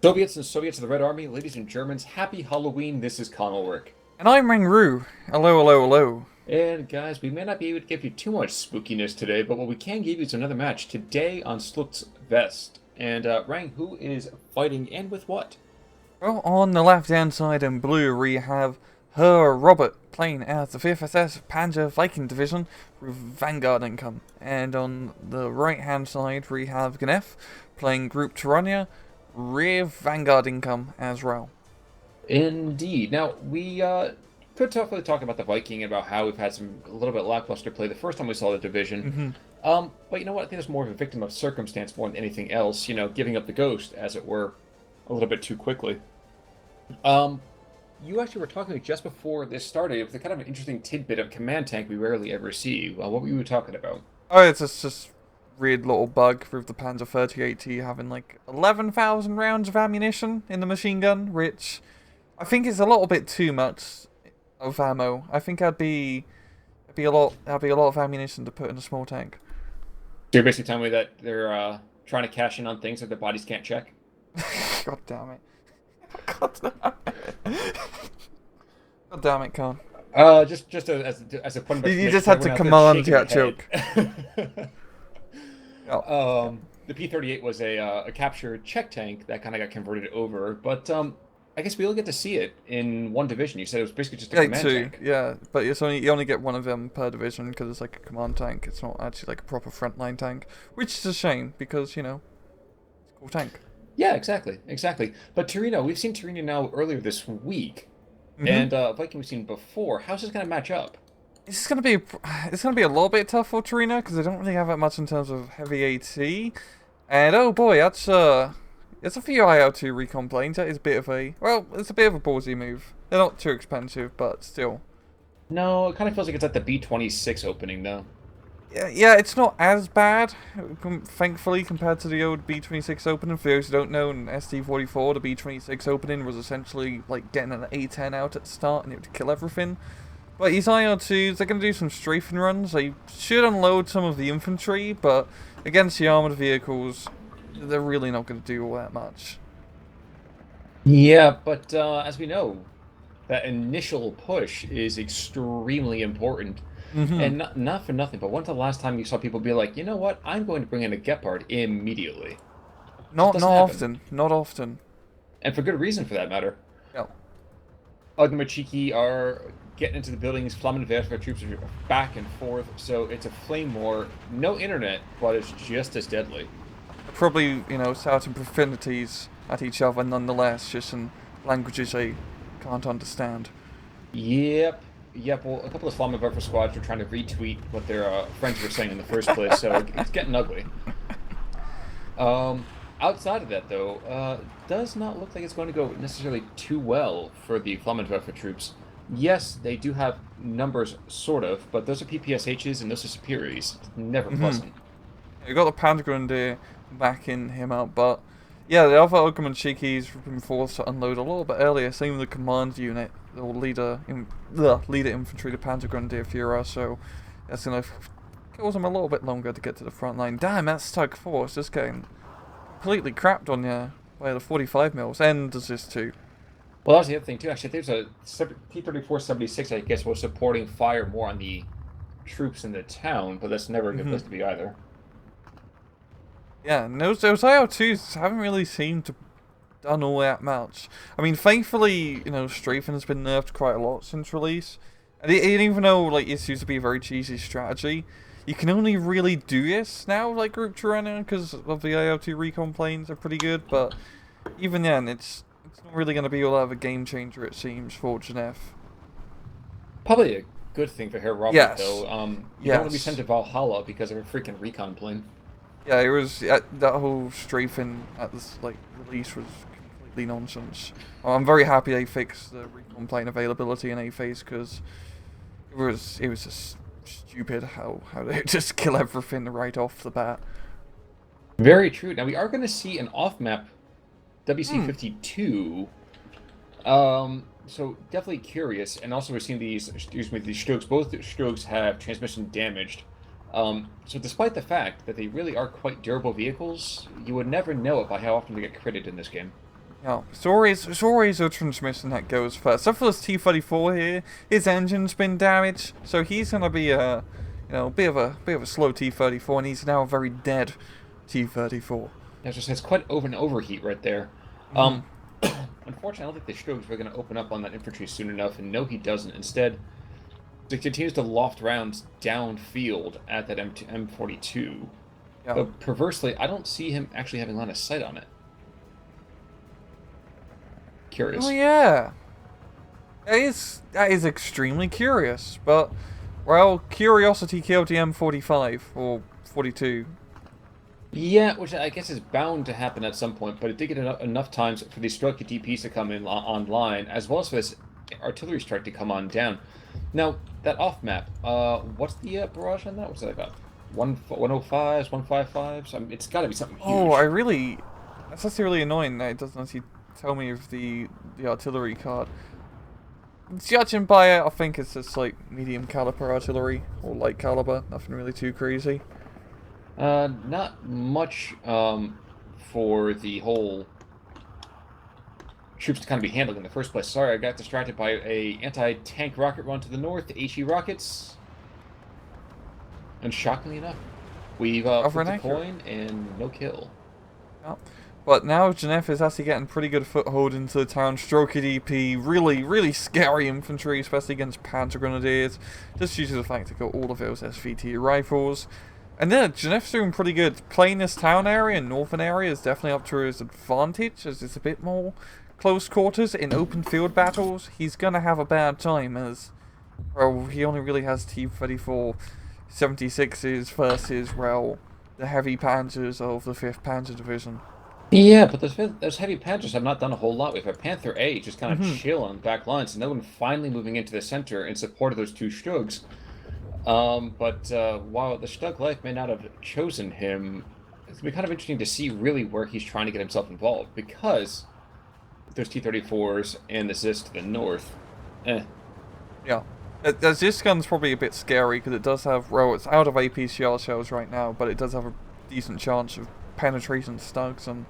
Soviets and Soviets of the Red Army, ladies and Germans, happy Halloween. This is Connellwork. And I'm Ringru. Hello, hello, hello. And guys, we may not be able to give you too much spookiness today, but what we can give you is another match today on Sluk's Vest. And Rang, who is fighting and with what? Well, on the left-hand side in blue, we have Her Robert playing as the 5th SS Panzer Viking Division with Vanguard income. And on the right-hand side, we have Gnef playing Group Tyrannia with Vanguard income as well. Indeed. Now, we could talk about the Viking and about how we've had a little bit lackluster play the first time we saw the division. But you know what? I think it's more of a victim of circumstance more than anything else. You know, giving up the ghost, as it were, a little bit too quickly. You actually were talking just before this started. It was a kind of an interesting tidbit of command tank we rarely ever see. What were you talking about? Oh, it's just weird little bug with the Panzer 38T having like 11,000 rounds of ammunition in the machine gun, which I think is a little bit too much of ammo. I think that'd be a lot of ammunition to put in a small tank. So you're basically telling me that they're trying to cash in on things that their bodies can't check? God damn it. God damn it. God damn it, Khan. Just as a point. You just had to command that joke. Oh. The P-38 was a captured Czech tank that kind of got converted over, but I guess we only get to see it in one division. You said it was basically just a command tank. Yeah, but you only get one of them per division because it's like a command tank. It's not actually like a proper frontline tank, which is a shame because, you know, it's a cool tank. Yeah, exactly. But Torino, we've seen Torino now earlier this week, and Viking we've seen before. How's this going to match up? It's gonna be a little bit tough for Torino because they don't really have that much in terms of heavy AT, and oh boy, it's a few IL2 recon planes. That is it's a bit of a ballsy move. They're not too expensive, but still. No, it kind of feels like it's at the B-26 opening though. Yeah, it's not as bad, thankfully, compared to the old B-26 opening. For those who don't know, in SD-44, the B-26 opening was essentially like getting an A-10 out at the start and it would kill everything. But these IR-2s, they're going to do some strafing runs. They should unload some of the infantry, but against the armoured vehicles, they're really not going to do all that much. Yeah, but as we know, that initial push is extremely important. And not for nothing, but when's the last time you saw people be like, you know what, I'm going to bring in a Gepard immediately? Not often. And for good reason, for that matter. No. Ogmachiki are getting into the buildings, Flammenwerfer troops are back and forth, so it's a flame war. No internet, but it's just as deadly. Probably, you know, shouting profanities at each other nonetheless, just in languages they can't understand. Yep. Well, a couple of Flammenwerfer squads were trying to retweet what their friends were saying in the first place, so it's getting ugly. Outside of that, though, does not look like it's going to go necessarily too well for the Flammenwerfer troops. Yes, they do have numbers, sort of, but those are PPSHs and those are superiors. It's never pleasant. You got the Panzergrenadier backing him up, but yeah, the other Ogman Shikis have been forced to unload a little bit earlier. Same with the command unit, or leader infantry, the Panzergrenadier Führer. So that's gonna cause them a little bit longer to get to the front line. Damn, that Stug Force just getting completely crapped on you by the 45 mils, and does this too. Well, that's the other thing too. Actually, there's a T-34-76, I guess, was supporting fire more on the troops in the town, but that's never a good place to be either. Yeah, and those IL-2s haven't really seemed to done all that much. I mean, thankfully, you know, strafing has been nerfed quite a lot since release. And even though, like, it used to be a very cheesy strategy, you can only really do this now, like Group Tyrannia, because of the IL-2 recon planes are pretty good, but even then, it's not really going to be all out of a game changer, it seems, for Gnef. Probably a good thing for Herr Robert, Yes. though. You don't want to be sent to Valhalla because of a freaking recon plane. Yeah, it was that whole strafing at this like release was completely nonsense. I'm very happy they fixed the recon plane availability in A-Phase because it was just stupid how they just kill everything right off the bat. Very true. Now we are going to see an off-map WC-52. So definitely curious, and also we're seeing these strokes. Both strokes have transmission damaged. So despite the fact that they really are quite durable vehicles, you would never know it by how often they get critted in this game. Yeah, it's always a transmission that goes first. So for this T-34 here, his engine's been damaged, so he's gonna be a, bit of a slow T-34, and he's now a very dead T-34. Yeah, it's quite an overheat right there. Hmm. Unfortunately, I don't think the Strokes are going to open up on that infantry soon enough, and no, he doesn't. Instead, he continues to loft rounds downfield at that M42. Yeah. But perversely, I don't see him actually having line of sight on it. Curious. Oh yeah. That is extremely curious, but well, curiosity killed the M45 or 42. Yeah, which I guess is bound to happen at some point, but it did get enough times for these stroke DPs to come in online, as well as for this artillery strike to come on down. Now, that off map, what's the barrage on that? What's that about? 105s, 155s? I mean, it's got to be something huge. Oh, that's actually really annoying that it doesn't actually tell me of the artillery card. Judging by it, I think it's just like medium caliber artillery or light caliber, nothing really too crazy. Not much for the whole troops to kind of be handling in the first place. Sorry, I got distracted by a anti-tank rocket run to the north, the HE rockets. And shockingly enough, we've flipped a coin and no kill. Yeah. But now Gnef is actually getting pretty good foothold into the town. Stroke DP, really, really scary infantry, especially against Panzer Grenadiers, just due to the fact they've got all of those SVT rifles. And then Gnef's doing pretty good. Playing this town area and northern area is definitely up to his advantage, as it's a bit more close quarters. In open field battles, he's going to have a bad time, as well, he only really has T-34 76s versus, well, the heavy panzers of the 5th Panzer Division. Yeah, but those heavy panzers have not done a whole lot. We've had Panther A just kind of chill on the back lines, and no one finally moving into the center in support of those two Stugs. But while the Stug Life may not have chosen him, it's going to be kind of interesting to see really where he's trying to get himself involved, because there's T-34s and the Zis to the north. Yeah. The Zis gun's probably a bit scary, because it does have, well, it's out of APCR shells right now, but it does have a decent chance of penetration Stugs and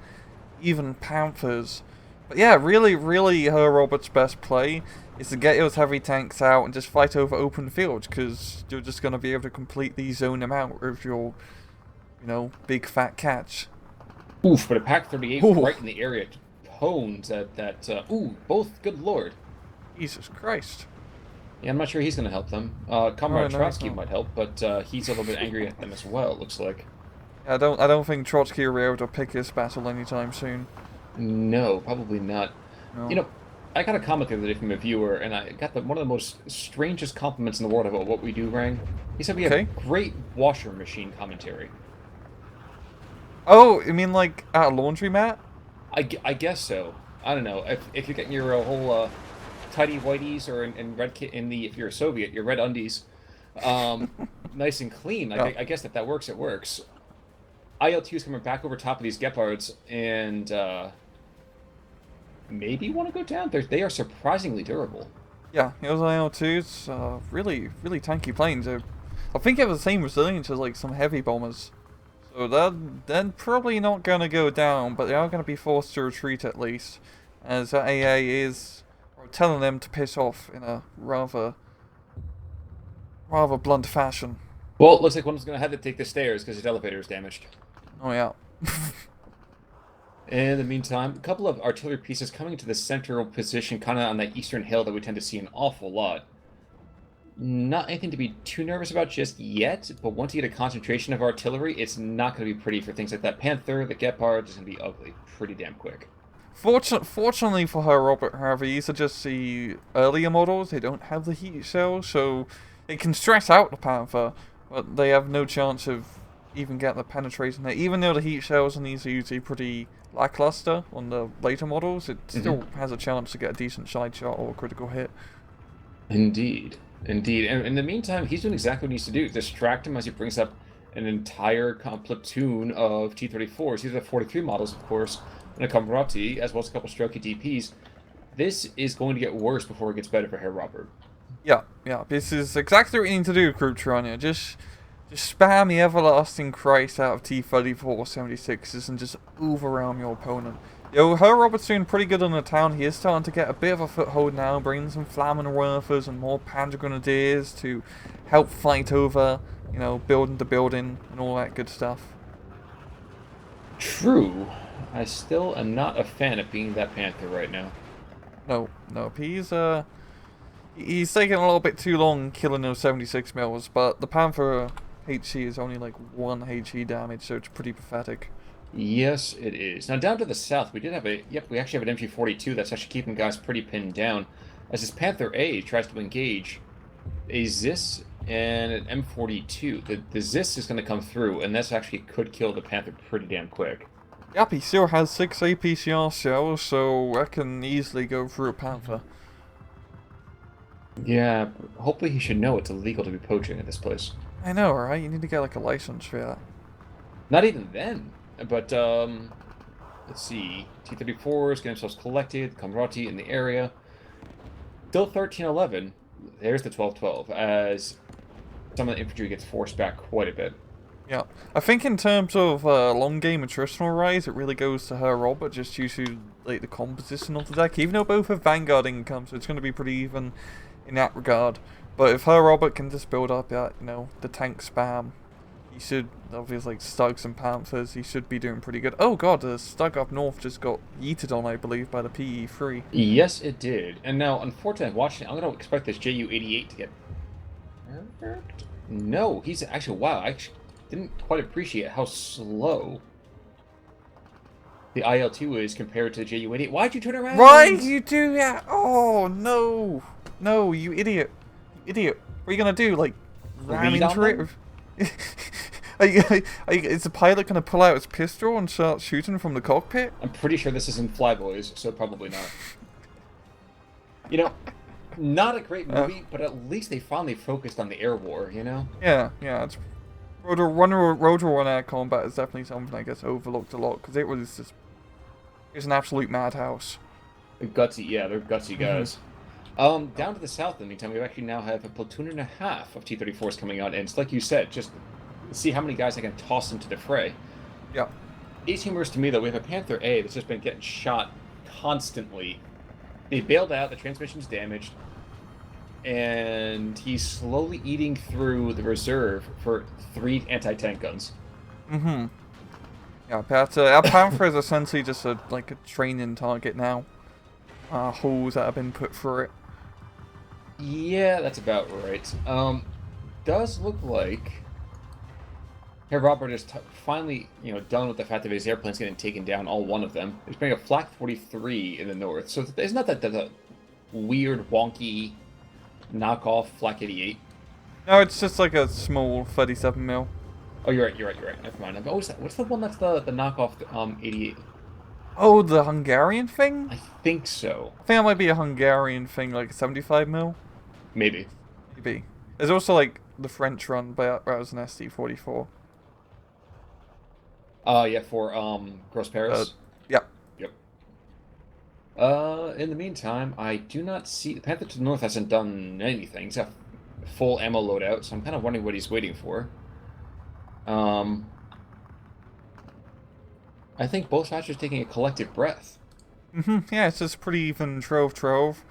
even Panthers. But yeah, really, really Herr Robert's best play is to get those heavy tanks out and just fight over open fields, because you're just going to be able to completely zone them out with your, big fat catch. Oof, but a Pak-38 right in the area pones at that, both, good lord. Jesus Christ. Yeah, I'm not sure he's going to help them. Comrade Trotsky might help, but he's a little bit angry at them as well, it looks like. I don't think Trotsky will be able to pick this battle anytime soon. No, probably not. No. I got a comment the other day from a viewer, and I got one of the most strangest compliments in the world about what we do, Rang. He said we have great washer machine commentary. Oh, you mean like at a laundromat? I guess so. I don't know. If you're getting your whole tidy whiteys, or in red kit if you're a Soviet, your red undies, nice and clean. I guess that works. It works. IL-2 is coming back over top of these Gepards, and maybe want to go down. They are surprisingly durable. Yeah, those IL-2s, really, really tanky planes. I think they have the same resilience as like some heavy bombers. So they're probably not going to go down, but they are going to be forced to retreat at least, as AA is telling them to piss off in a rather blunt fashion. Well, it looks like one's going to have to take the stairs because his elevator is damaged. Oh, yeah. In the meantime, a couple of artillery pieces coming into the central position, kind of on that eastern hill that we tend to see an awful lot. Not anything to be too nervous about just yet, but once you get a concentration of artillery, it's not going to be pretty for things like that Panther, the Gepard, is going to be ugly pretty damn quick. Fortunately for Herr Robert, however, these are just the earlier models. They don't have the heat cell, so it can stress out the Panther, but they have no chance of even getting the penetration there. Even though the heat shells on these are usually pretty lackluster on the later models, it still has a chance to get a decent side shot or a critical hit. Indeed. And in the meantime, he's doing exactly what he needs to do. Distract him as he brings up an entire platoon of T-34s. These are the 43 models, of course, and a Comrati, as well as a couple Strokey DPs. This is going to get worse before it gets better for Herr Robert. Yeah. This is exactly what you need to do, Group Tyrannia. Just spam the everlasting Christ out of T-34 76s and just overwhelm your opponent. Yo, Her Robert's doing pretty good on the town. He is starting to get a bit of a foothold now, bringing some Flammenwerfers and more Panther Grenadiers to help fight over, you know, building the building and all that good stuff. True. I still am not a fan of being that Panther right now. No, he's taking a little bit too long killing those 76 mils, but the Panther HE is only like 1 HE damage, so it's pretty pathetic. Yes, it is. Now, down to the south, we did have a... Yep, we actually have an MG42 that's actually keeping guys pretty pinned down. As this Panther A tries to engage a Zis and an M42. The Zis is going to come through, and this actually could kill the Panther pretty damn quick. Yep, he still has 6 APCR shells, so that can easily go through a Panther. Yeah, hopefully he should know it's illegal to be poaching at this place. I know, right? You need to get like a license for that. Not even then. But, let's see. T-34s getting themselves collected. Comrati in the area. Still 13-11. There's the 12-12, as some of the infantry gets forced back quite a bit. Yeah. I think in terms of long game attritional rise, it really goes to Her Robert, just due to like the composition of the deck. Even though both have Vanguard income, so it's going to be pretty even in that regard. But if Her Robert can just build up that, you know, the tank spam, he should, obviously, like Stugs and Panthers, he should be doing pretty good. Oh god, the Stug up north just got yeeted on, I believe, by the PE3. Yes, it did. And now, unfortunately, watching, I'm going to expect this JU-88 to get hurt. No, he's actually, wow, I actually didn't quite appreciate how slow the IL-2 is compared to the JU-88. Why'd you turn around? Why you do that? Oh, no. No, you idiot. You idiot. What are you going to do? Like, ram into it? Is the pilot going to pull out his pistol and start shooting from the cockpit? I'm pretty sure this isn't Flyboys, so probably not. You know, not a great movie, but at least they finally focused on the air war, you know? Yeah, it's... Rotor One air combat is definitely something I guess overlooked a lot, because it was just... It was an absolute madhouse. Gutsy, yeah, they're gutsy guys. Down to the south, in the meantime, we actually now have a platoon and a half of T-34s coming on, and it's like you said, just see how many guys I can toss into the fray. Yeah. It's humorous to me, though. We have a Panther A that's just been getting shot constantly. They bailed out, the transmission's damaged, and he's slowly eating through the reserve for 3 anti-tank guns. Mm-hmm. Yeah, but our Panther is essentially just a training target now. Holes that have been put through it. Yeah, that's about right. Does look like Herr Robert is finally, done with the fact that his airplane's getting taken down, all one of them. He's bringing a Flak 43 in the north, so it's not that weird, wonky knockoff Flak 88. No, it's just like a small 37 mil. Oh, you're right. Never mind. What's the one that's the knockoff 88? Oh, the Hungarian thing? I think so. I think that might be a Hungarian thing, like 75 mil. Maybe. Maybe. There's also like the French run, but that was an ST-44. Yeah, for Gross Paris. Yep. In the meantime, I do not see the Panther to the north hasn't done anything. He's got full ammo loadout, so I'm kind of wondering what he's waiting for. I think both sides are taking a collective breath. Yeah, it's just pretty even trove.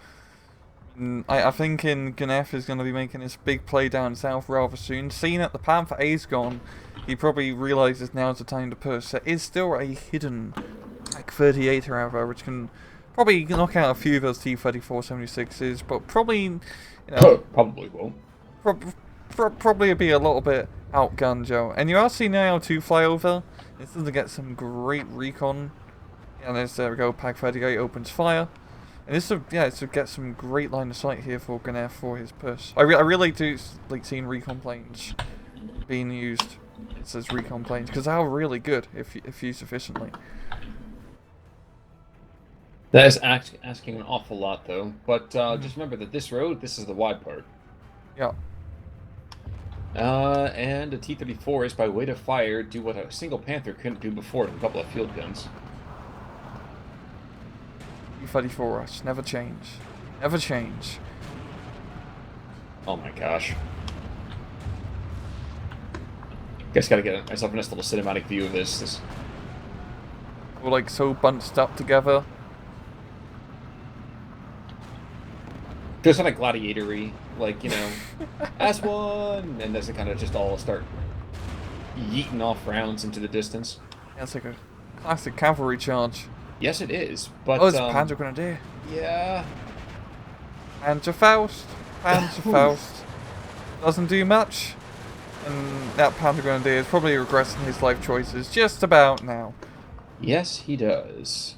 I think Gnef is going to be making his big play down south rather soon. Seeing that the Panther A's gone, he probably realizes now's the time to push. There is still a hidden Pack 38, however, which can probably knock out a few of those T-34-76s, but probably, probably won't. Probably be a little bit outgunned, Joe. And you are seeing now 2 fly over. This is to get some great recon. And there we go, Pack 38 opens fire. And this is to get some great line of sight here for Gnef for his push. I really do like seeing recon planes being used as recon planes, because they are really good if used efficiently. That is asking an awful lot, though. But just remember that this is the wide part. Yeah. And a T-34 is by weight of fire do what a single Panther couldn't do before with a couple of field guns. T-34 rush, never change. Never change. Oh my gosh. Guess gotta get myself a nice little cinematic view of this. Or like so bunched up together. Just kind of gladiatory, like, as one, and as it kind of just all start yeeting off rounds into the distance. Yeah, it's like a classic cavalry charge. Yes, it is, but Oh, it's a Panzer Grenadier. yeah. Panzer Faust. Doesn't do much. And that Panzer Grenadier is probably regressing his life choices just about now. Yes, he does.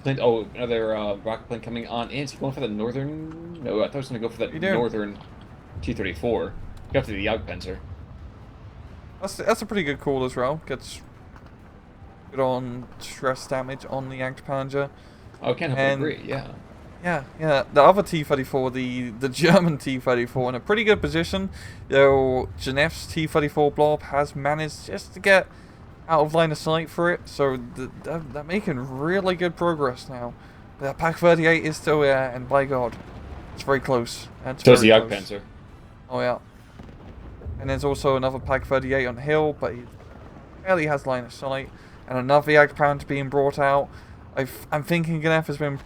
Oh, another rocket plane coming on in. Is he going for the northern? No, I thought he was going to go for that northern T-34. Go after the Jagdpanzer. That's a pretty good call as well. Gets good on stress damage on the Jagdpanzer. Oh, can't help but agree, yeah. Yeah. The other T-34, the German T-34, in a pretty good position. Though Gnef's T-34 blob has managed just to get out of line of sight for it, so they're making really good progress now. But Pak 38 is still there, and by God, it's very close. So is the Jagdpanzer. Oh yeah. And there's also another Pak 38 on the hill, but he barely has line of sight. And another Jagdpanzer being brought out. I'm thinking Gnef has been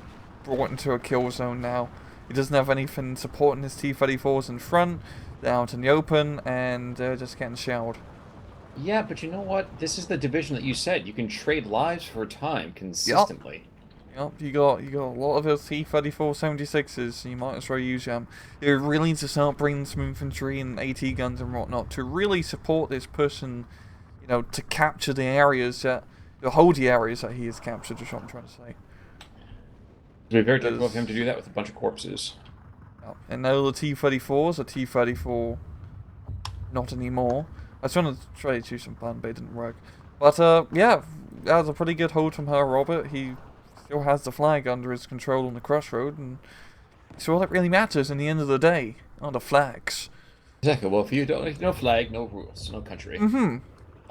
brought into a kill zone now. He doesn't have anything supporting his T-34s in front. They're out in the open, and they're just getting shelled. Yeah, but you know what? This is the division that you said. You can trade lives for time consistently. Yep, you got a lot of those T-34 76s, so you might as well use them. You really need to start bringing some infantry and AT guns and whatnot to really support this push and, to capture the areas to hold the areas that he has captured, is what I'm trying to say. It'd be very difficult for him to do that with a bunch of corpses. Yep. And now the T-34s are T-34 not anymore. I was trying to try to choose some fun, but it didn't work. But, yeah, that was a pretty good hold from her, Robert. He still has the flag under his control on the crossroad, and it's all that really matters in the end of the day, are the flags. Exactly. Well, if you don't, no flag, no rules, no country. Mm-hmm.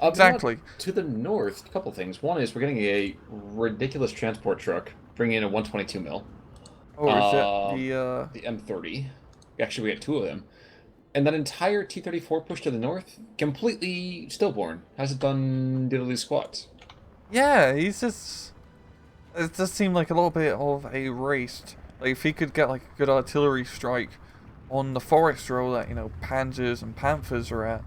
Exactly. To the north, a couple things. One is we're getting a ridiculous transport truck bringing in a 122 mil. Oh, is that the M30? Actually, we had two of them. And that entire T-34 push to the north, completely stillborn. Hasn't done diddly squats. Yeah, he's just... It does seem like a little bit of a race. Like, if he could get, like, a good artillery strike on the forest row that, Panzers and Panthers are at,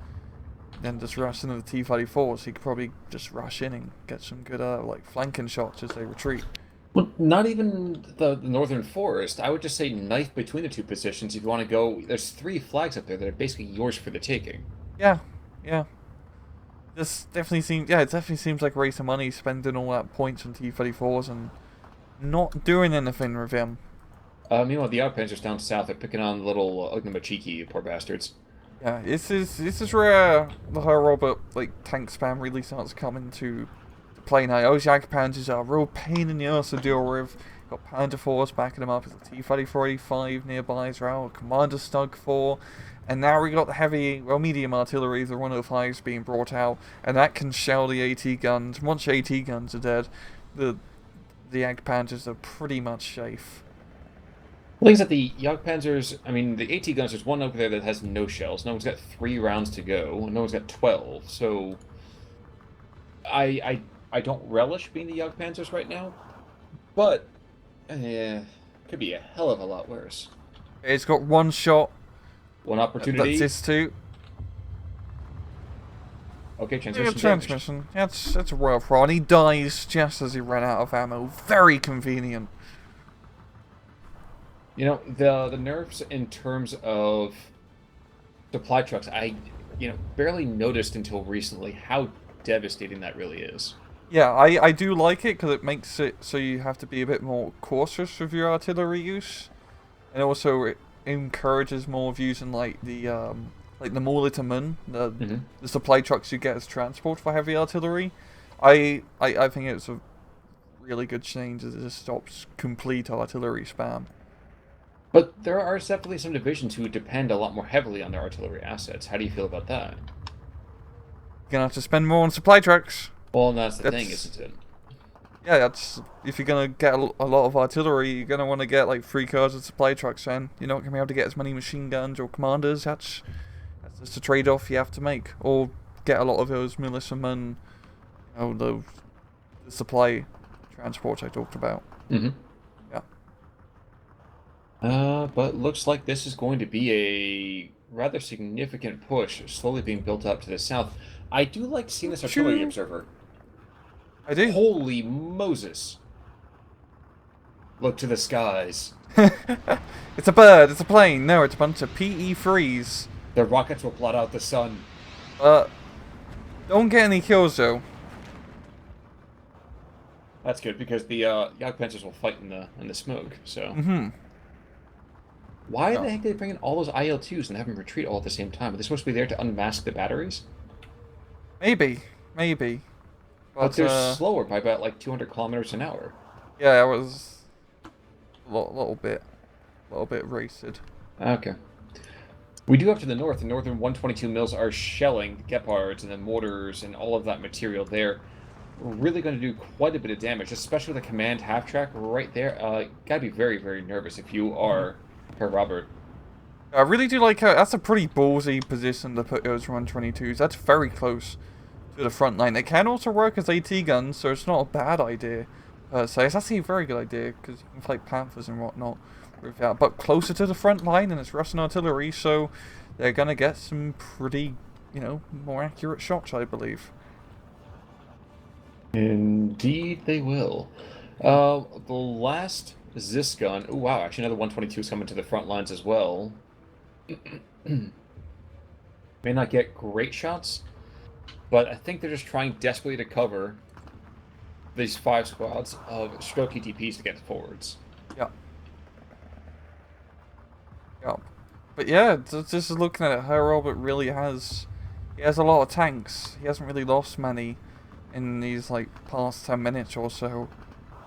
then just rush into the T-34s, he could probably just rush in and get some good, flanking shots as they retreat. Well, not even the northern forest. I would just say knife between the two positions if you want to go. There's 3 flags up there that are basically yours for the taking. Yeah. This definitely seems, it definitely seems like a waste of money spending all that points on T-34s and not doing anything with them. Meanwhile, the Jagdpanzers down south are picking on the little Ugnomachiki, poor bastards. Yeah, this is where the whole Robert tank spam really starts coming to play now. Those Jagdpanzers are a real pain in the ass to deal with. Got Panda 4s backing them up. There's a T-34-85 nearby as well. Commander Stug 4. And now we got the medium artillery, the 105s being brought out. And that can shell the AT guns. Once the AT guns are dead, the Jagdpanzers are pretty much safe. The thing is that the Jagdpanzers, the AT guns, there's one over there that has no shells. No one's got 3 rounds to go. No one's got 12. So I don't relish being the Jagdpanzers right now, but could be a hell of a lot worse. It's got one shot. One opportunity. That's this too. Okay, transmission. Transmission. That's a royal fraud. He dies just as he ran out of ammo. Very convenient. The nerfs in terms of supply trucks, I barely noticed until recently how devastating that really is. Yeah, I do like it because it makes it so you have to be a bit more cautious with your artillery use, and also it encourages more of using the Molitamun, the supply trucks you get as transport for heavy artillery. I think it's a really good change as it just stops complete artillery spam. But there are definitely some divisions who depend a lot more heavily on their artillery assets. How do you feel about that? You're gonna have to spend more on supply trucks. Well, that's the thing, isn't it? Yeah, if you're gonna get a lot of artillery, you're gonna want to get 3 cars of supply trucks. Then you're not gonna be able to get as many machine guns or commanders. That's just a trade-off you have to make, or get a lot of those militiamen, the the supply transport I talked about. Mm-hmm. Yeah. But looks like this is going to be a rather significant push slowly being built up to the south. I do like seeing this artillery observer. I do. Holy Moses. Look to the skies. It's a bird, it's a plane. No, it's a bunch of PE-3s. The rockets will blot out the sun. Don't get any kills, though. That's good, because the Jagdpanzers will fight in the smoke, so... Mm-hmm. Why the heck did they bring in all those IL-2s and have them retreat all at the same time? Are they supposed to be there to unmask the batteries? Maybe. But they're slower by about, like, 200 kilometers an hour. Yeah, it was a little bit raced. Okay. We do have to the north. The northern 122 mills are shelling the Gepards and the mortars and all of that material there. We're really going to do quite a bit of damage, especially with the command half-track right there. Gotta be very, very nervous if you are Herr Robert. I really do like how that's a pretty ballsy position to put those 122s. That's very close to the front line. They can also work as AT guns, so it's not a bad idea. So it's actually a very good idea, because you can fight Panthers and whatnot with that. But closer to the front line, and it's Russian artillery, so they're going to get some pretty, more accurate shots, I believe. Indeed they will. The last Zis gun... Oh, wow, actually another 122 is coming to the front lines as well. May not get great shots, but I think they're just trying desperately to cover these 5 squads of Stroke DPs to get forwards. Yeah. Yeah. But yeah, just looking at it, Herr Robert really has... He has a lot of tanks. He hasn't really lost many in these, past 10 minutes or so.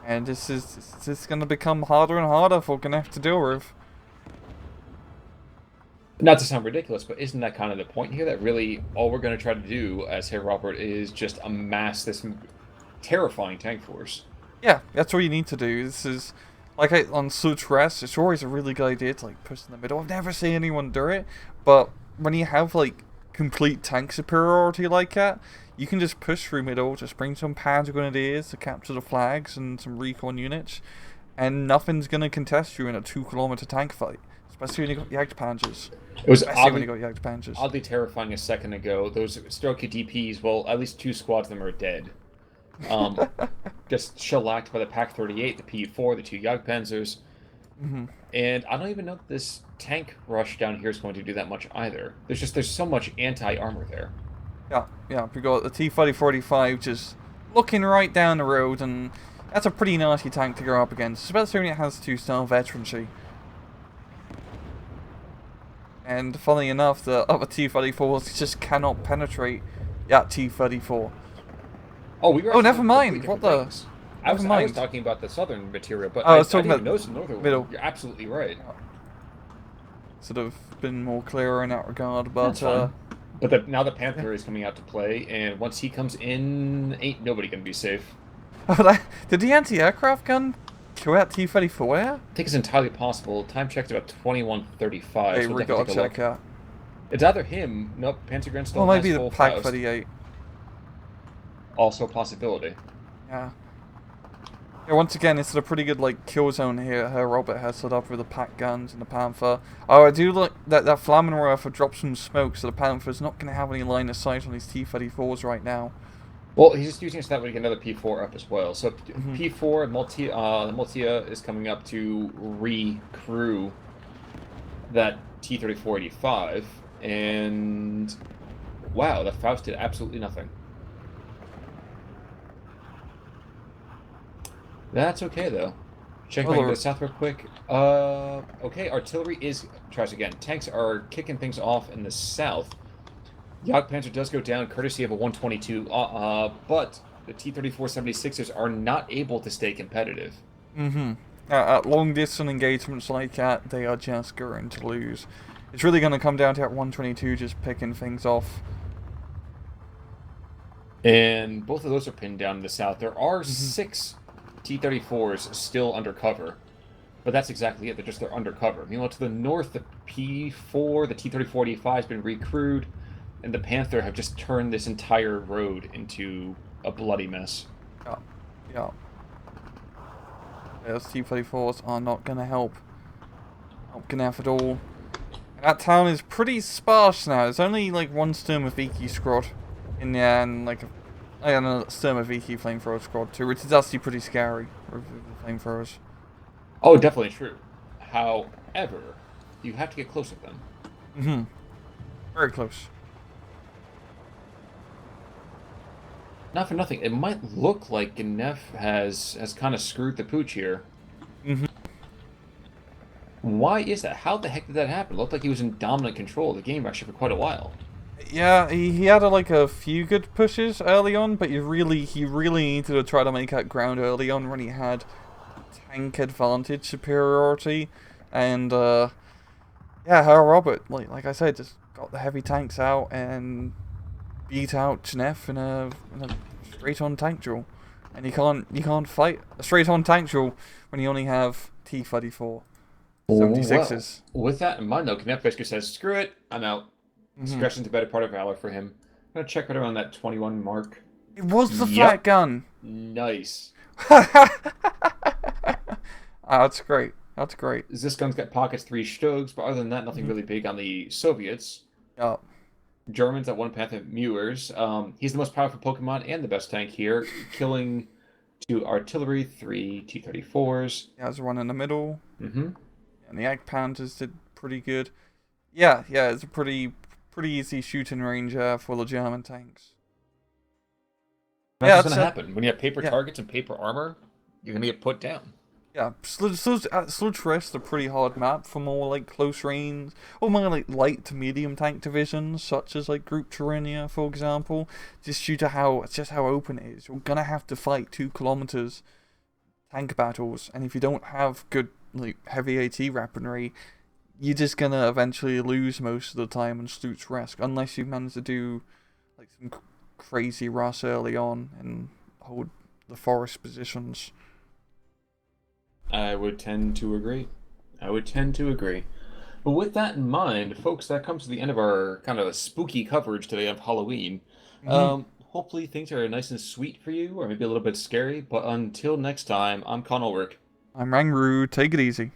And this is going to become harder and harder for Gnef to deal with. Not to sound ridiculous, but isn't that kind of the point here? That really all we're going to try to do as Herr Robert is just amass this terrifying tank force. Yeah, that's what you need to do. This is, on Such Rest, it's always a really good idea to, push in the middle. I've never seen anyone do it, but when you have, complete tank superiority like that, you can just push through middle, just bring some Panzer Grenadiers to capture the flags and some recon units, and nothing's going to contest you in a 2-kilometer tank fight. Especially when you got Jagdpanzers. It was oddly terrifying a second ago. Those Stroke DPs, well, at least 2 squads of them are dead. Just shellacked by the Pak-38, the P4, the 2 Jagdpanzers. Mm-hmm. And I don't even know if this tank rush down here is going to do that much either. There's so much anti-armor there. Yeah, we got the T-3045 just looking right down the road, and that's a pretty nasty tank to go up against, especially when it has 2-star veterancy. And funnily enough, the other T-34s just cannot penetrate that T-34. Oh, never mind. What the? I was talking about the southern material, but I was talking about the northern middle. You're absolutely right. Sort of been more clearer in that regard, but but now the Panther is coming out to play, and once he comes in, ain't nobody gonna be safe. Did the anti-aircraft gun kill that T-34 air? I think it's entirely possible. Time check's about 21:35. Hey, so we gotta check that. It's either him. Nope, Panzergren still Well, has maybe full the Faust. Pak-38. Also a possibility. Yeah. Yeah, once again, it's a pretty good, kill zone here. Herr Robert has set up with the Pak guns and the Panther. Oh, I do like that Flammenwerfer dropped some smoke, so the Panther's not going to have any line of sight on these T-34s right now. Well, he's just using it so that way to get another P4 up as well. So P4, the Multia is coming up to re-crew that T-3485, and wow, the Faust did absolutely nothing. That's okay, though. Check back to the south real quick. Okay, artillery tries again. Tanks are kicking things off in the south. Jagdpanzer does go down courtesy of a 122, but the T-3476ers are not able to stay competitive. Mm-hmm. At long-distance engagements like that, they are just going to lose. It's really going to come down to that 122 just picking things off. And both of those are pinned down in the south. There are 6 T-34s still undercover, but that's exactly it. They're undercover. Meanwhile, to the north, the P4, the T-3485 has been recrewed, and the Panther have just turned this entire road into a bloody mess. Oh. Yeah. Those T-34s are not going to help Gnef at all. And that town is pretty sparse now. There's only like one Sturm of Viki squad in there, and like a Sturm of Viki flamethrower squad too, which is actually pretty scary with the flamethrowers. Oh, definitely true. However, you have to get close with them. Mm-hmm. Very close. Not for nothing, it might look like Gnef has kind of screwed the pooch here. Mm-hmm. Why is that? How the heck did that happen? It looked like he was in dominant control of the game actually for quite a while. Yeah, he had like a few good pushes early on, but he really needed to try to make that ground early on when he had tank advantage superiority, and yeah, Herr Robert, like I said, just got the heavy tanks out and beat out Gnef in a straight-on tank duel, and you can't fight a straight-on tank duel when you only have T-34 76s. Well, with that in mind, though, Gnef basically says, "Screw it, I'm out." Discretion's a better part of valor for him. I'm gonna check right around that 21 mark. It was the flat gun. Nice. That's great. That's great. This gun's got pockets, 3 Stugs, but other than that, nothing really big on the Soviets. Yeah. Germans at 1 Panther Mewers. He's the most powerful Pokemon and the best tank here, killing 2 artillery, 3 T-34s. Yeah, there's one in the middle. Mm-hmm. And the Egg Panthers did pretty good. Yeah, it's a pretty easy shooting range for the German tanks. That's what's gonna happen. When you have paper targets and paper armor, you're gonna get put down. Yeah, Sludge Rest a pretty hard map for more like close range, or more like light to medium tank divisions, such as like Group Tyrannia, for example. Just due to how open it is, you're gonna have to fight 2 kilometers tank battles, and if you don't have good like heavy AT weaponry, you're just gonna eventually lose most of the time on Sludge Rest, unless you manage to do like some crazy rush early on and hold the forest positions. I would tend to agree. But with that in mind, folks, that comes to the end of our kind of spooky coverage today of Halloween. Hopefully things are nice and sweet for you, or maybe a little bit scary. But until next time, I'm Con Ulrich. I'm Rangru. Take it easy.